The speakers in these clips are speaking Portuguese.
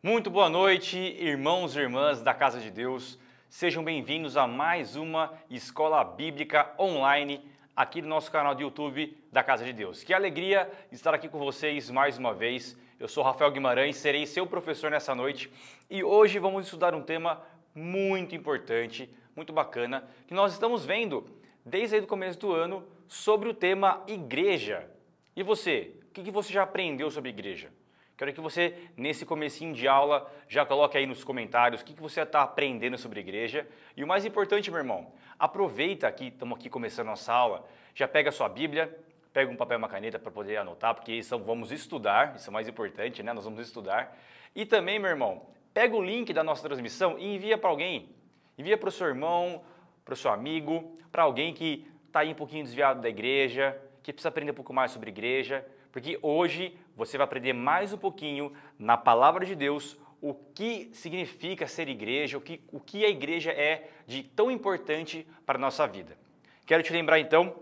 Muito boa noite, irmãos e irmãs da Casa de Deus. Sejam bem-vindos a mais uma Escola Bíblica Online aqui no nosso canal do YouTube da Casa de Deus. Que alegria estar aqui com vocês mais uma vez. Eu sou Rafael Guimarães, serei seu professor nessa noite e hoje vamos estudar um tema muito importante, muito bacana, que nós estamos vendo desde o começo do ano sobre o tema igreja. E você? O que você já aprendeu sobre igreja? Quero que você, nesse comecinho de aula, já coloque aí nos comentários o que você está aprendendo sobre igreja. E o mais importante, meu irmão, aproveita que estamos aqui começando a nossa aula, já pega a sua Bíblia, pega um papel e uma caneta para poder anotar, porque vamos estudar, isso é o mais importante, né? Nós vamos estudar. E também, meu irmão, pega o link da nossa transmissão e envia para alguém. Envia para o seu irmão, para o seu amigo, para alguém que está aí um pouquinho desviado da igreja, que precisa aprender um pouco mais sobre igreja, porque hoje você vai aprender mais um pouquinho na Palavra de Deus o que significa ser igreja, o que a igreja é de tão importante para a nossa vida. Quero te lembrar então,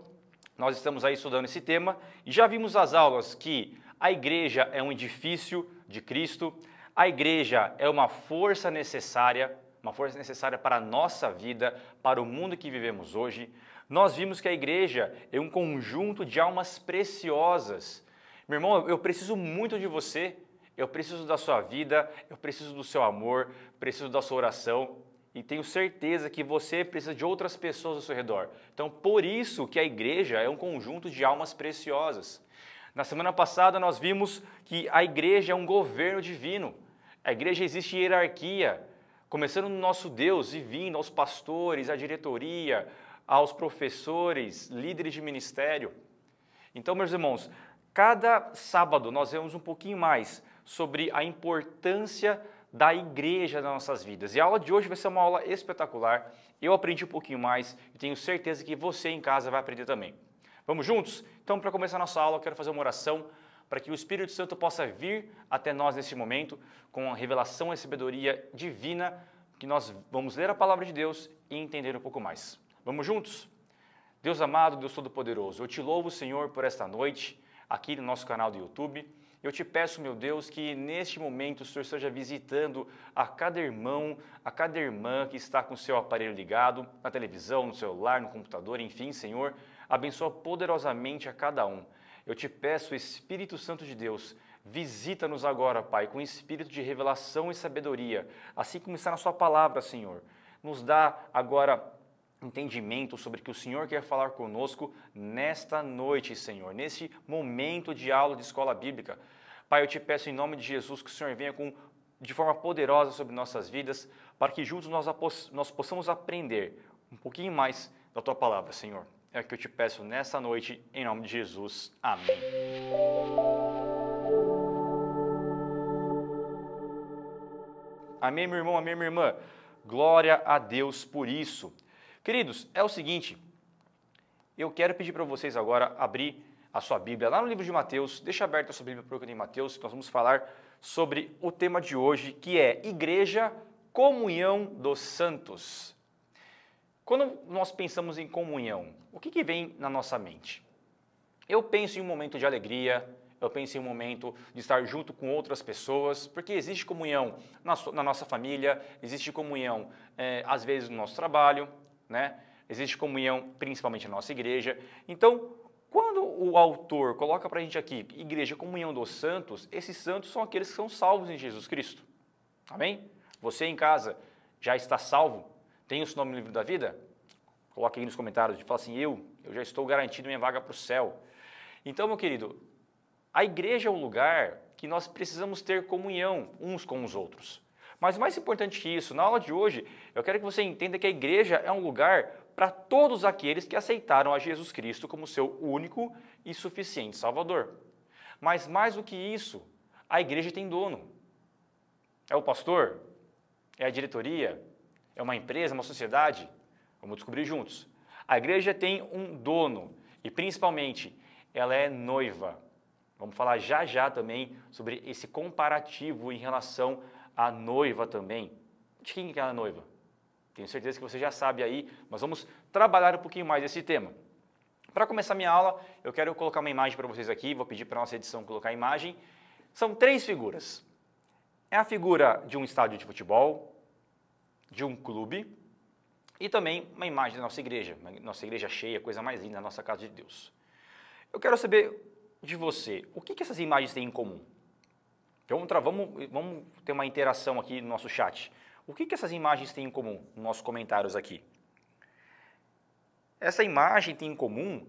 nós estamos aí estudando esse tema e já vimos as aulas que a igreja é um edifício de Cristo, a igreja é uma força necessária para a nossa vida, para o mundo que vivemos hoje. Nós vimos que a igreja é um conjunto de almas preciosas. Meu irmão, eu preciso muito de você, eu preciso da sua vida, eu preciso do seu amor, preciso da sua oração e tenho certeza que você precisa de outras pessoas ao seu redor. Então, por isso que a igreja é um conjunto de almas preciosas. Na semana passada nós vimos que a igreja é um governo divino. A igreja existe hierarquia, começando no nosso Deus e vindo aos pastores, à diretoria, aos professores, líderes de ministério. Então, meus irmãos, cada sábado nós vemos um pouquinho mais sobre a importância da igreja nas nossas vidas. E a aula de hoje vai ser uma aula espetacular. Eu aprendi um pouquinho mais e tenho certeza que você em casa vai aprender também. Vamos juntos? Então, para começar a nossa aula, eu quero fazer uma oração para que o Espírito Santo possa vir até nós nesse momento com a revelação e sabedoria divina, que nós vamos ler a palavra de Deus e entender um pouco mais. Vamos juntos? Deus amado, Deus Todo-Poderoso, eu te louvo, Senhor, por esta noite, aqui no nosso canal do YouTube. Eu te peço, meu Deus, que neste momento o Senhor esteja visitando a cada irmão, a cada irmã que está com o seu aparelho ligado, na televisão, no celular, no computador, enfim, Senhor, abençoa poderosamente a cada um. Eu te peço, Espírito Santo de Deus, visita-nos agora, Pai, com espírito de revelação e sabedoria, assim como está na sua palavra, Senhor. Nos dá agora entendimento sobre o que o Senhor quer falar conosco nesta noite, Senhor, nesse momento de aula de escola bíblica. Pai, eu te peço em nome de Jesus que o Senhor venha de forma poderosa sobre nossas vidas, para que juntos nós possamos aprender um pouquinho mais da Tua palavra, Senhor. É o que eu te peço nessa noite, em nome de Jesus. Amém. Amém, meu irmão, amém, minha irmã. Glória a Deus por isso. Queridos, é o seguinte, eu quero pedir para vocês agora abrir a sua Bíblia lá no livro de Mateus, deixa aberta a sua Bíblia para o em Mateus, nós vamos falar sobre o tema de hoje, que é Igreja, Comunhão dos Santos. Quando nós pensamos em comunhão, o que vem na nossa mente? Eu penso em um momento de alegria, eu penso em um momento de estar junto com outras pessoas, porque existe comunhão na nossa família, existe comunhão às vezes no nosso trabalho, né? Existe comunhão principalmente na nossa igreja. Então, quando o autor coloca para a gente aqui, Igreja, Comunhão dos Santos, esses santos são aqueles que são salvos em Jesus Cristo. Amém? Você em casa já está salvo? Tem o seu nome no livro da vida? Coloque aí nos comentários e fala assim, eu já estou garantido minha vaga para o céu. Então, meu querido, a igreja é um lugar que nós precisamos ter comunhão uns com os outros. Mas mais importante que isso, na aula de hoje, eu quero que você entenda que a igreja é um lugar para todos aqueles que aceitaram a Jesus Cristo como seu único e suficiente Salvador. Mas mais do que isso, a igreja tem dono. É o pastor? É a diretoria? É uma empresa, uma sociedade? Vamos descobrir juntos. A igreja tem um dono e, principalmente, ela é noiva. Vamos falar já também sobre esse comparativo em relação à noiva também. De quem que é a noiva? Tenho certeza que você já sabe aí, mas vamos trabalhar um pouquinho mais esse tema. Para começar minha aula, eu quero colocar uma imagem para vocês aqui, vou pedir para a nossa edição colocar a imagem. São três figuras. É a figura de um estádio de futebol, de um clube e também uma imagem da nossa igreja cheia, coisa mais linda, a nossa casa de Deus. Eu quero saber de você, o que essas imagens têm em comum? Então, vamos ter uma interação aqui no nosso chat. O que essas imagens têm em comum nos nossos comentários aqui? Essa imagem tem em comum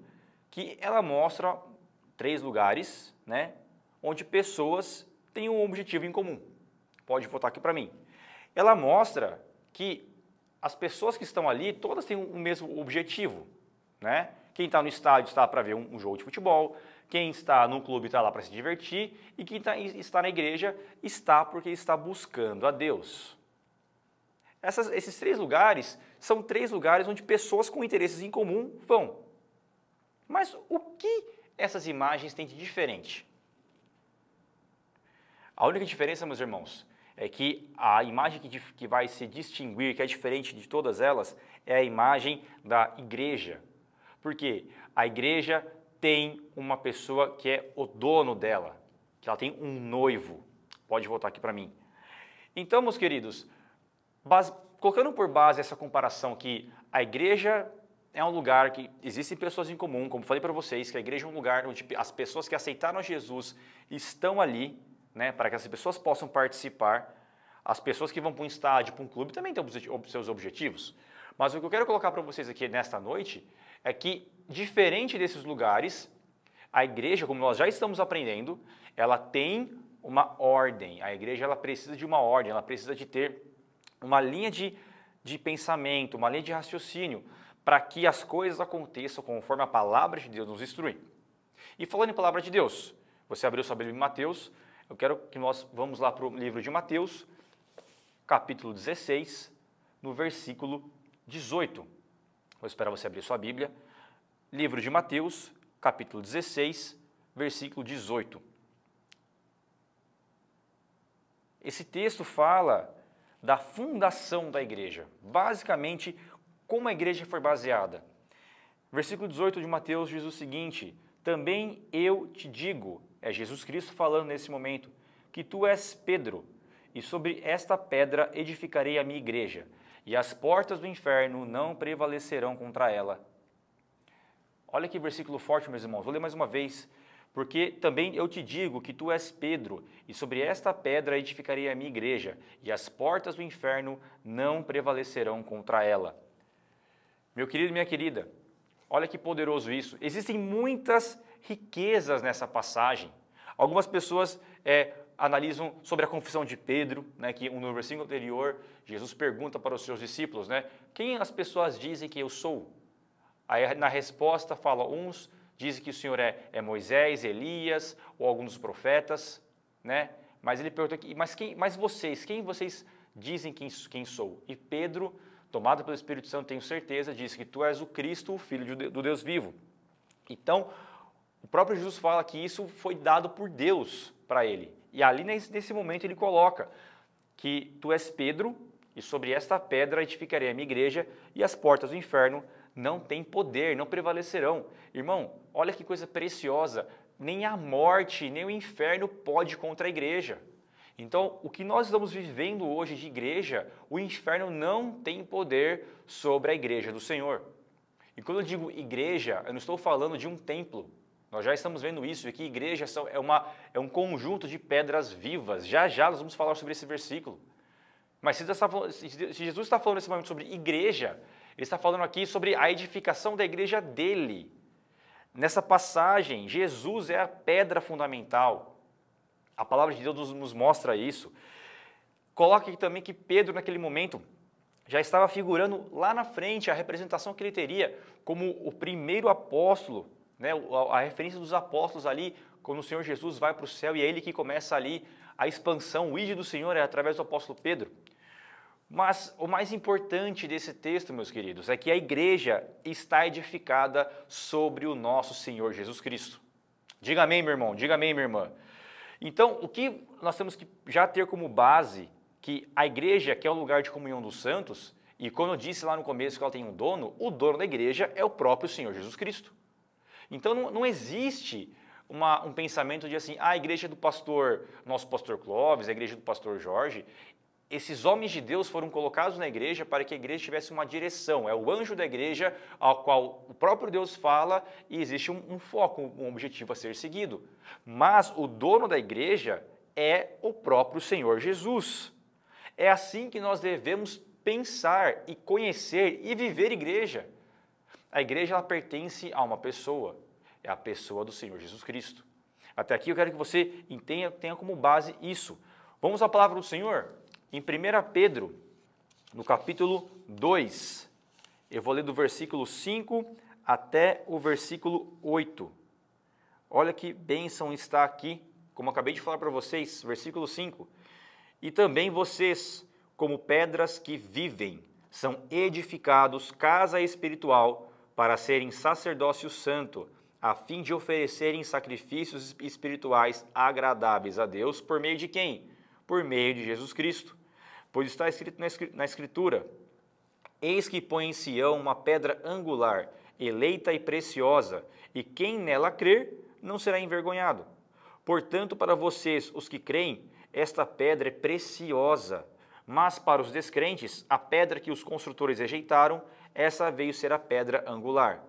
que ela mostra 3 lugares, né, onde pessoas têm um objetivo em comum. Pode voltar aqui para mim. Ela mostra que as pessoas que estão ali, todas têm o mesmo objetivo, né? Quem está no estádio está para ver um jogo de futebol, quem está no clube está lá para se divertir e quem está na igreja está porque está buscando a Deus. Esses 3 lugares são 3 lugares onde pessoas com interesses em comum vão. Mas o que essas imagens têm de diferente? A única diferença, meus irmãos, é que a imagem que vai se distinguir, que é diferente de todas elas, é a imagem da igreja. Porque a igreja tem uma pessoa que é o dono dela, que ela tem um noivo. Pode voltar aqui para mim. Então, meus queridos, colocando por base essa comparação que a igreja é um lugar que existem pessoas em comum, como falei para vocês, que a igreja é um lugar onde as pessoas que aceitaram Jesus estão ali, né, para que as pessoas possam participar. As pessoas que vão para um estádio, para um clube, também têm seus objetivos. Mas o que eu quero colocar para vocês aqui nesta noite é que, diferente desses lugares, a igreja, como nós já estamos aprendendo, ela tem uma ordem. A igreja ela precisa de uma ordem, ela precisa de ter uma linha de pensamento, uma linha de raciocínio, para que as coisas aconteçam conforme a palavra de Deus nos instrui. E falando em palavra de Deus, você abriu sua Bíblia em Mateus, eu quero que nós vamos lá para o livro de Mateus, capítulo 16, no versículo 18. Vou esperar você abrir sua Bíblia. Livro de Mateus, capítulo 16, versículo 18. Esse texto fala da fundação da igreja, basicamente como a igreja foi baseada. Versículo 18 de Mateus diz o seguinte: também eu te digo, é Jesus Cristo falando nesse momento, que tu és Pedro, e sobre esta pedra edificarei a minha igreja, e as portas do inferno não prevalecerão contra ela. Olha que versículo forte, meus irmãos, vou ler mais uma vez. Porque também eu te digo que tu és Pedro, e sobre esta pedra edificarei a minha igreja, e as portas do inferno não prevalecerão contra ela. Meu querido e minha querida, olha que poderoso isso. Existem muitas riquezas nessa passagem. Algumas pessoas analisam sobre a confissão de Pedro, né, que no versículo anterior, Jesus pergunta para os seus discípulos, né, quem as pessoas dizem que eu sou? Aí na resposta fala, uns dizem que o Senhor é Moisés, Elias ou alguns dos profetas, né? Mas ele pergunta aqui, mas vocês, quem vocês dizem quem sou? E Pedro, tomado pelo Espírito Santo, tenho certeza, disse que tu és o Cristo, o Filho do Deus vivo. Então, o próprio Jesus fala que isso foi dado por Deus para ele. E ali nesse momento ele coloca que tu és Pedro, e sobre esta pedra edificarei a minha igreja, e as portas do inferno não têm poder, não prevalecerão. Irmão, olha que coisa preciosa, nem a morte, nem o inferno pode contra a igreja. Então, o que nós estamos vivendo hoje de igreja, o inferno não tem poder sobre a igreja do Senhor. E quando eu digo igreja, eu não estou falando de um templo. Nós já estamos vendo isso, e que igreja é um conjunto de pedras vivas. Já nós vamos falar sobre esse versículo. Mas se Jesus está falando nesse momento sobre igreja, ele está falando aqui sobre a edificação da igreja dele. Nessa passagem, Jesus é a pedra fundamental. A palavra de Deus nos mostra isso. Coloca aqui também que Pedro, naquele momento, já estava figurando lá na frente a representação que ele teria como o primeiro apóstolo, né? A referência dos apóstolos ali, quando o Senhor Jesus vai para o céu e é ele que começa ali a expansão, o ídolo do Senhor é através do apóstolo Pedro. Mas o mais importante desse texto, meus queridos, é que a igreja está edificada sobre o nosso Senhor Jesus Cristo. Diga amém, meu irmão, diga amém, minha irmã. Então, o que nós temos que já ter como base, que a igreja, que é o lugar de comunhão dos santos, e como eu disse lá no começo que ela tem um dono, o dono da igreja é o próprio Senhor Jesus Cristo. Então, não existe um pensamento de assim, a igreja do pastor, nosso pastor Clóvis, a igreja do pastor Jorge, esses homens de Deus foram colocados na igreja para que a igreja tivesse uma direção. É o anjo da igreja ao qual o próprio Deus fala e existe um foco, um objetivo a ser seguido. Mas o dono da igreja é o próprio Senhor Jesus. É assim que nós devemos pensar e conhecer e viver igreja. A igreja ela pertence a uma pessoa, é a pessoa do Senhor Jesus Cristo. Até aqui eu quero que você tenha como base isso. Vamos à palavra do Senhor? Em 1 Pedro, no capítulo 2, eu vou ler do versículo 5 até o versículo 8. Olha que bênção está aqui, como eu acabei de falar para vocês, versículo 5. E também vocês, como pedras que vivem, são edificados casa espiritual para serem sacerdócio santo, a fim de oferecerem sacrifícios espirituais agradáveis a Deus, por meio de quem? Por meio de Jesus Cristo. Pois está escrito na Escritura, eis que põe em Sião uma pedra angular, eleita e preciosa, e quem nela crer não será envergonhado. Portanto, para vocês, os que creem, esta pedra é preciosa, mas para os descrentes, a pedra que os construtores rejeitaram, essa veio ser a pedra angular.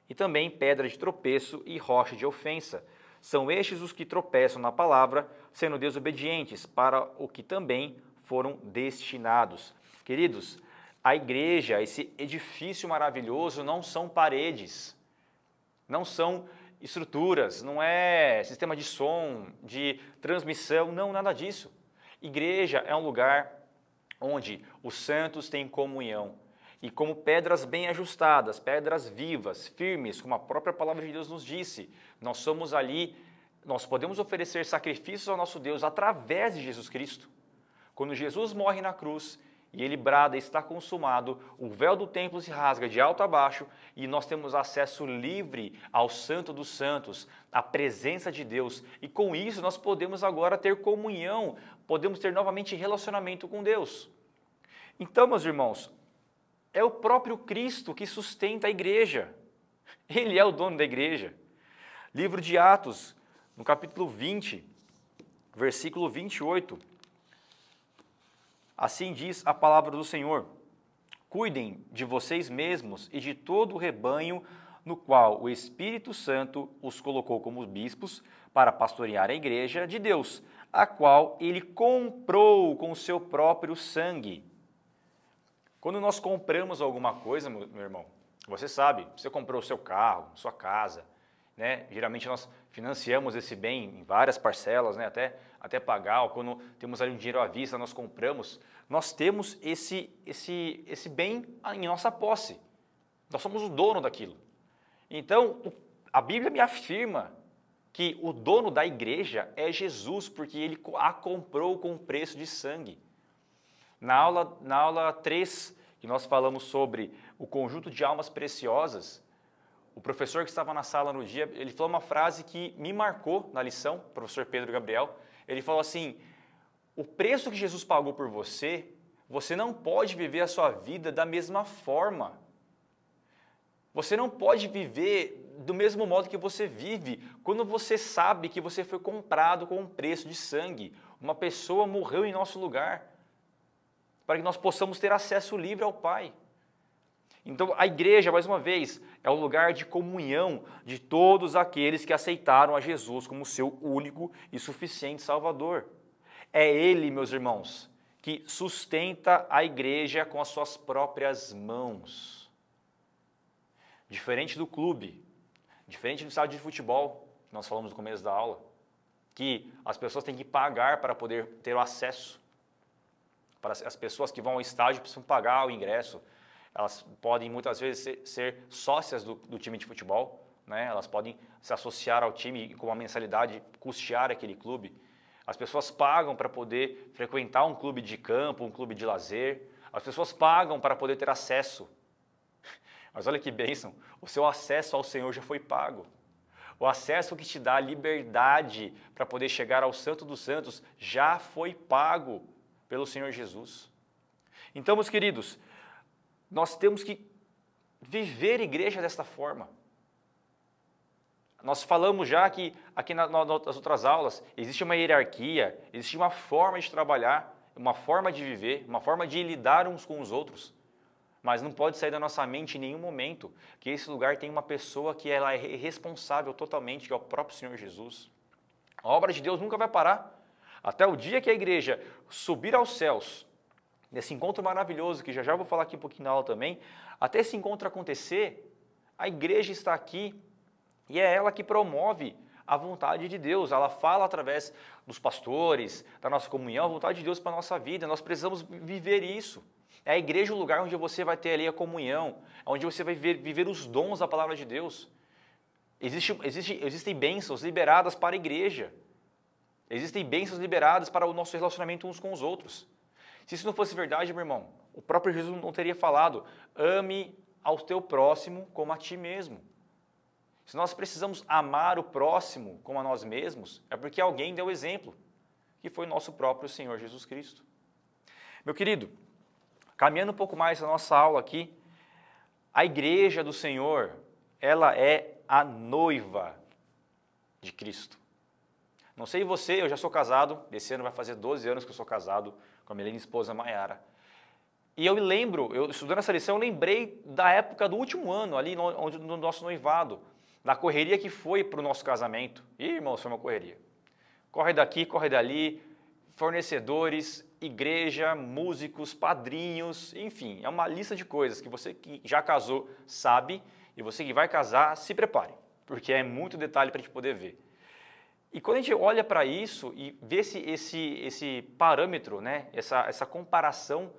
E também pedra de tropeço e rocha de ofensa. São estes os que tropeçam na palavra, sendo desobedientes, para o que também foram destinados. Queridos, a igreja, esse edifício maravilhoso, não são paredes, não são estruturas, não é sistema de som, de transmissão, não, nada disso. Igreja é um lugar onde os santos têm comunhão. E como pedras bem ajustadas, pedras vivas, firmes, como a própria palavra de Deus nos disse, nós somos ali, nós podemos oferecer sacrifícios ao nosso Deus através de Jesus Cristo. Quando Jesus morre na cruz e ele brada, está consumado, o véu do templo se rasga de alto a baixo e nós temos acesso livre ao Santo dos Santos, à presença de Deus. E com isso nós podemos agora ter comunhão, podemos ter novamente relacionamento com Deus. Então, meus irmãos, é o próprio Cristo que sustenta a igreja. Ele é o dono da igreja. Livro de Atos, no capítulo 20, versículo 28. Assim diz a palavra do Senhor: cuidem de vocês mesmos e de todo o rebanho no qual o Espírito Santo os colocou como bispos para pastorear a igreja de Deus, a qual ele comprou com o seu próprio sangue. Quando nós compramos alguma coisa, meu irmão, você sabe, você comprou o seu carro, sua casa, né? Geralmente nós financiamos esse bem em várias parcelas, né? Até pagar, ou quando temos ali um dinheiro à vista, nós compramos, nós temos esse bem em nossa posse. Nós somos o dono daquilo. Então, a Bíblia me afirma que o dono da igreja é Jesus, porque ele a comprou com preço de sangue. Na aula 3, que nós falamos sobre o conjunto de almas preciosas, o professor que estava na sala no dia, ele falou uma frase que me marcou na lição, o professor Pedro Gabriel. Ele falou assim: o preço que Jesus pagou por você, você não pode viver a sua vida da mesma forma. Você não pode viver do mesmo modo que você vive quando você sabe que você foi comprado com um preço de sangue. Uma pessoa morreu em nosso lugar para que nós possamos ter acesso livre ao Pai. Então, a igreja, mais uma vez, é o lugar de comunhão de todos aqueles que aceitaram a Jesus como seu único e suficiente Salvador. É Ele, meus irmãos, que sustenta a igreja com as suas próprias mãos. Diferente do clube, diferente do estádio de futebol, que nós falamos no começo da aula, que as pessoas têm que pagar para poder ter o acesso. Para as pessoas que vão ao estádio precisam pagar o ingresso. Elas podem muitas vezes ser sócias do time de futebol, né? Elas podem se associar ao time com uma mensalidade, custear aquele clube. As pessoas pagam para poder frequentar um clube de campo, um clube de lazer. As pessoas pagam para poder ter acesso. Mas olha que bênção, o seu acesso ao Senhor já foi pago. O acesso que te dá a liberdade para poder chegar ao Santo dos Santos já foi pago pelo Senhor Jesus. Então, meus queridos, nós temos que viver igreja desta forma. Nós falamos já que aqui nas outras aulas existe uma hierarquia, existe uma forma de trabalhar, uma forma de viver, uma forma de lidar uns com os outros. Mas não pode sair da nossa mente em nenhum momento que esse lugar tem uma pessoa que ela é responsável totalmente, que é o próprio Senhor Jesus. A obra de Deus nunca vai parar. Até o dia que a igreja subir aos céus, nesse encontro maravilhoso, que já vou falar aqui um pouquinho na aula também, até esse encontro acontecer, a igreja está aqui e é ela que promove a vontade de Deus. Ela fala através dos pastores, da nossa comunhão, a vontade de Deus para a nossa vida. Nós precisamos viver isso. É a igreja o lugar onde você vai ter ali a comunhão, onde você vai viver os dons da palavra de Deus. Existem bênçãos liberadas para a igreja. Existem bênçãos liberadas para o nosso relacionamento uns com os outros. Se isso não fosse verdade, meu irmão, o próprio Jesus não teria falado: ame ao teu próximo como a ti mesmo. Se nós precisamos amar o próximo como a nós mesmos, é porque alguém deu o exemplo, que foi o nosso próprio Senhor Jesus Cristo. Meu querido, caminhando um pouco mais a nossa aula aqui, a igreja do Senhor, ela é a noiva de Cristo. Não sei você, eu já sou casado, esse ano vai fazer 12 anos que eu sou casado com a minha linda esposa Maiara. E eu me lembro, eu estudando essa lição, eu lembrei da época do último ano, ali no nosso noivado, da correria que foi para o nosso casamento. Ih, irmãos, foi uma correria. Corre daqui, corre dali, fornecedores, igreja, músicos, padrinhos, enfim, é uma lista de coisas que você que já casou sabe, e você que vai casar, se prepare, porque é muito detalhe para a gente poder ver. E quando a gente olha para isso e vê esse parâmetro, né, essa comparação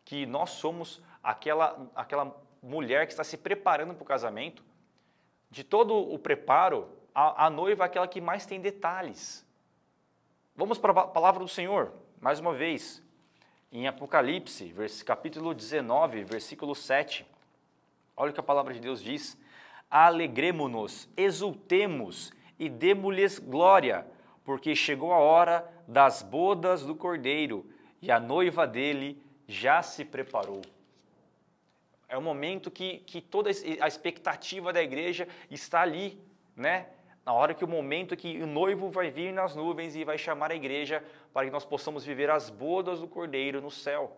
que nós somos aquela mulher que está se preparando para o casamento, de todo o preparo, a noiva é aquela que mais tem detalhes. Vamos para a palavra do Senhor, mais uma vez, em Apocalipse, capítulo 19, versículo 7. Olha o que a palavra de Deus diz: alegremo-nos, exultemos e demo-lhes glória, porque chegou a hora das bodas do Cordeiro, e a noiva dele já se preparou. É o momento que toda a expectativa da igreja está ali, né? Na hora que o momento que o noivo vai vir nas nuvens e vai chamar a igreja para que nós possamos viver as bodas do Cordeiro no céu.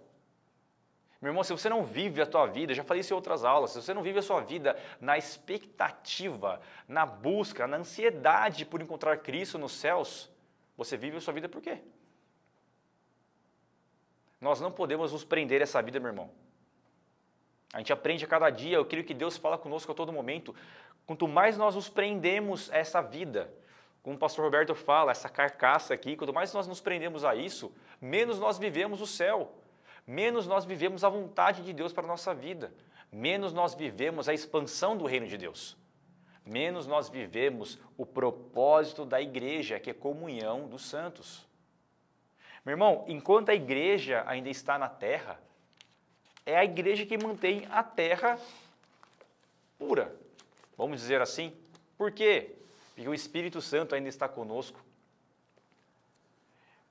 Meu irmão, se você não vive a tua vida, já falei isso em outras aulas, se você não vive a sua vida na expectativa, na busca, na ansiedade por encontrar Cristo nos céus, você vive a sua vida por quê? Nós não podemos nos prender a essa vida, meu irmão. A gente aprende a cada dia, eu creio que Deus fala conosco a todo momento. Quanto mais nós nos prendemos a essa vida, como o pastor Roberto fala, essa carcaça aqui, quanto mais nós nos prendemos a isso, menos nós vivemos o céu, menos nós vivemos a vontade de Deus para a nossa vida, menos nós vivemos a expansão do reino de Deus, menos nós vivemos o propósito da igreja, que é comunhão dos santos. Meu irmão, enquanto a igreja ainda está na terra, é a igreja que mantém a terra pura, vamos dizer assim. Por quê? Porque o Espírito Santo ainda está conosco.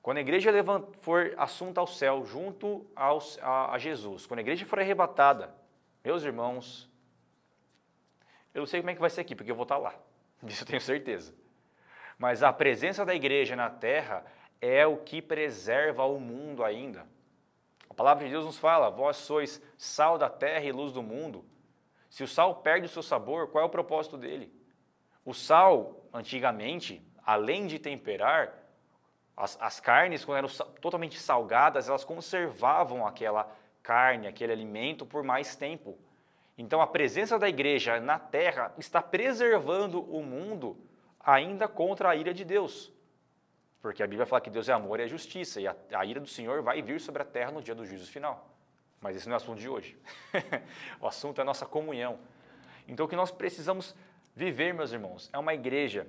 Quando a igreja for assunta ao céu, junto a Jesus, quando a igreja for arrebatada, meus irmãos, eu não sei como é que vai ser aqui, porque eu vou estar lá, disso eu tenho certeza. Mas a presença da igreja na terra é o que preserva o mundo ainda. A palavra de Deus nos fala: vós sois sal da terra e luz do mundo. Se o sal perde o seu sabor, qual é o propósito dele? O sal, antigamente, além de temperar, as carnes, quando eram totalmente salgadas, elas conservavam aquela carne, aquele alimento por mais tempo. Então a presença da igreja na terra está preservando o mundo ainda contra a ira de Deus. Porque a Bíblia fala que Deus é amor e é justiça, e a ira do Senhor vai vir sobre a terra no dia do juízo final. Mas esse não é o assunto de hoje. O assunto é a nossa comunhão. Então o que nós precisamos viver, meus irmãos, é uma igreja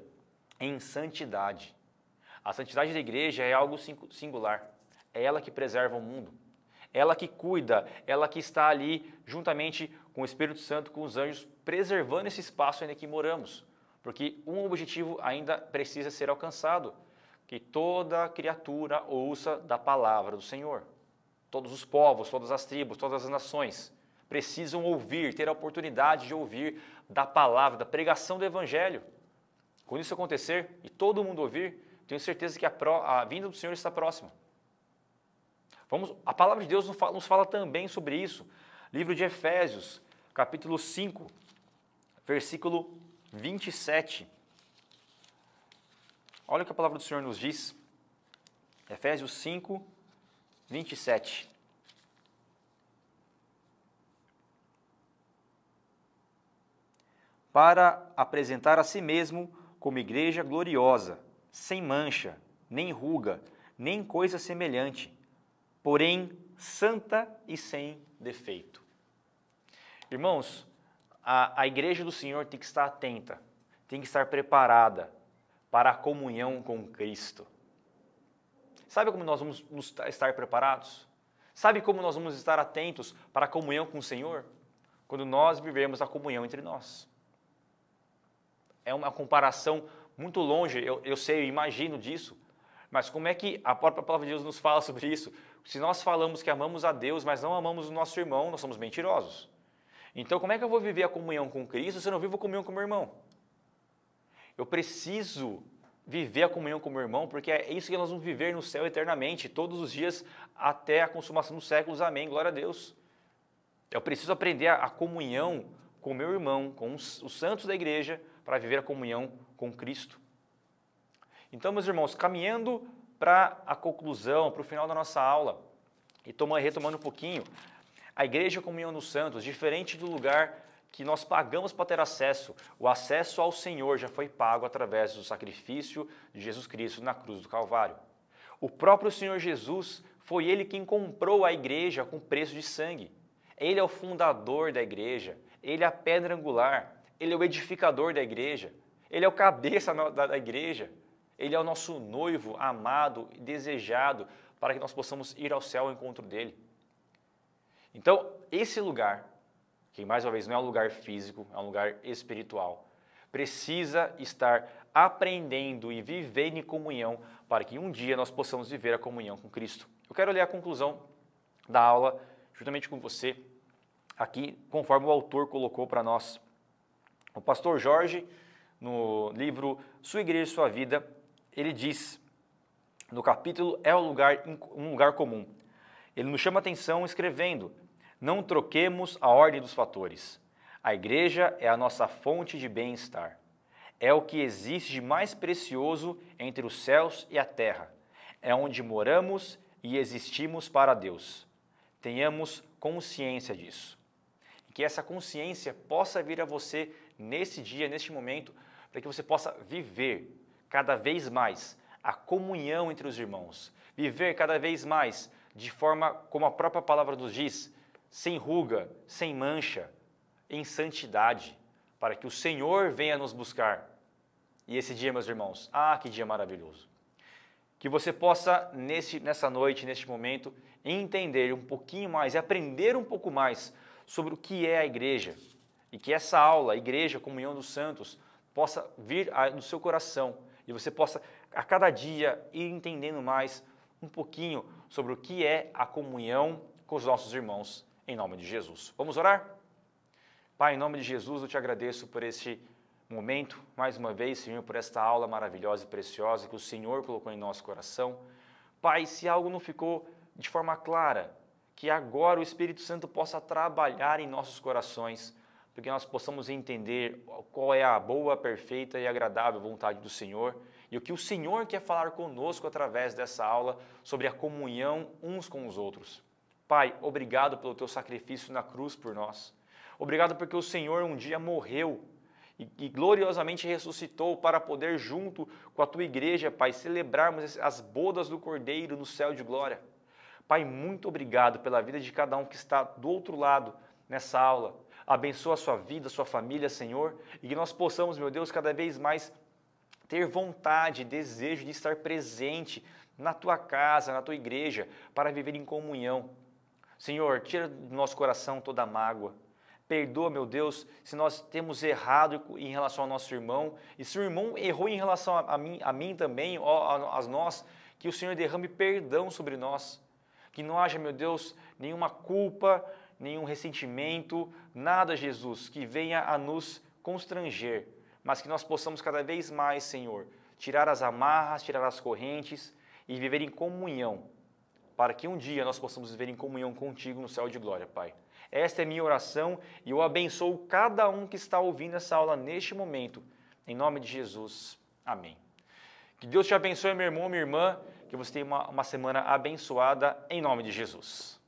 em santidade. A santidade da igreja é algo singular. É ela que preserva o mundo. Ela que cuida, ela que está ali juntamente com o Espírito Santo, com os anjos, preservando esse espaço ainda que moramos. Porque um objetivo ainda precisa ser alcançado: que toda criatura ouça da palavra do Senhor. Todos os povos, todas as tribos, todas as nações precisam ouvir, ter a oportunidade de ouvir da palavra, da pregação do Evangelho. Quando isso acontecer e todo mundo ouvir, tenho certeza que a vinda do Senhor está próxima. A palavra de Deus nos fala também sobre isso. Livro de Efésios, capítulo 5, versículo 27. Olha o que a palavra do Senhor nos diz. Efésios 5, 27. Para apresentar a si mesmo como igreja gloriosa, sem mancha, nem ruga, nem coisa semelhante, porém santa e sem defeito. Irmãos, a igreja do Senhor tem que estar atenta, tem que estar preparada para a comunhão com Cristo. Sabe como nós vamos estar preparados? Sabe como nós vamos estar atentos para a comunhão com o Senhor? Quando nós vivermos a comunhão entre nós. É uma comparação muito longe, eu sei, eu imagino disso, mas como é que a própria palavra de Deus nos fala sobre isso? Se nós falamos que amamos a Deus, mas não amamos o nosso irmão, nós somos mentirosos. Então, como é que eu vou viver a comunhão com Cristo se eu não vivo a comunhão com o meu irmão? Eu preciso viver a comunhão com o meu irmão, porque é isso que nós vamos viver no céu eternamente, todos os dias, até a consumação dos séculos. Amém, glória a Deus. Eu preciso aprender a comunhão com o meu irmão, com os santos da igreja, para viver a comunhão com Cristo. Então, meus irmãos, caminhando para a conclusão, para o final da nossa aula, e retomando um pouquinho, a igreja comunhão dos santos, diferente do lugar que nós pagamos para ter acesso, o acesso ao Senhor já foi pago através do sacrifício de Jesus Cristo na cruz do Calvário. O próprio Senhor Jesus, foi Ele quem comprou a igreja com preço de sangue. Ele é o fundador da igreja, Ele é a pedra angular, Ele é o edificador da igreja, Ele é o cabeça da igreja, Ele é o nosso noivo amado e desejado para que nós possamos ir ao céu ao encontro dEle. Então, esse lugar, que mais uma vez não é um lugar físico, é um lugar espiritual, precisa estar aprendendo e vivendo em comunhão para que um dia nós possamos viver a comunhão com Cristo. Eu quero ler a conclusão da aula juntamente com você, aqui conforme o autor colocou para nós. O pastor Jorge, no livro Sua Igreja e Sua Vida, ele diz, no capítulo É um lugar comum, ele nos chama a atenção escrevendo: não troquemos a ordem dos fatores. A igreja é a nossa fonte de bem-estar. É o que existe de mais precioso entre os céus e a terra. É onde moramos e existimos para Deus. Tenhamos consciência disso. E que essa consciência possa vir a você nesse dia, neste momento, para que você possa viver cada vez mais a comunhão entre os irmãos. Viver cada vez mais de forma como a própria palavra nos diz, sem ruga, sem mancha, em santidade, para que o Senhor venha nos buscar. E esse dia, meus irmãos, que dia maravilhoso. Que você possa, nessa noite, neste momento, entender um pouquinho mais e aprender um pouco mais sobre o que é a igreja. E que essa aula, Igreja, Comunhão dos Santos, possa vir no seu coração e você possa, a cada dia, ir entendendo mais um pouquinho sobre o que é a comunhão com os nossos irmãos, em nome de Jesus. Vamos orar? Pai, em nome de Jesus, eu te agradeço por este momento, mais uma vez, Senhor, por esta aula maravilhosa e preciosa que o Senhor colocou em nosso coração. Pai, se algo não ficou de forma clara, que agora o Espírito Santo possa trabalhar em nossos corações, para que nós possamos entender qual é a boa, perfeita e agradável vontade do Senhor e o que o Senhor quer falar conosco através dessa aula sobre a comunhão uns com os outros. Pai, obrigado pelo teu sacrifício na cruz por nós. Obrigado porque o Senhor um dia morreu e gloriosamente ressuscitou para poder, junto com a tua igreja, Pai, celebrarmos as bodas do Cordeiro no céu de glória. Pai, muito obrigado pela vida de cada um que está do outro lado nessa aula. Abençoa a sua vida, a sua família, Senhor, e que nós possamos, meu Deus, cada vez mais ter vontade, desejo de estar presente na tua casa, na tua igreja, para viver em comunhão. Senhor, tira do nosso coração toda a mágoa. Perdoa, meu Deus, se nós temos errado em relação ao nosso irmão, e se o irmão errou em relação a mim também, a nós, que o Senhor derrame perdão sobre nós. Que não haja, meu Deus, nenhuma culpa, nenhum ressentimento, nada, Jesus, que venha a nos constranger, mas que nós possamos cada vez mais, Senhor, tirar as amarras, tirar as correntes e viver em comunhão, para que um dia nós possamos viver em comunhão contigo no céu de glória, Pai. Esta é minha oração e eu abençoo cada um que está ouvindo essa aula neste momento. Em nome de Jesus. Amém. Que Deus te abençoe, meu irmão, minha irmã, que você tenha uma semana abençoada em nome de Jesus.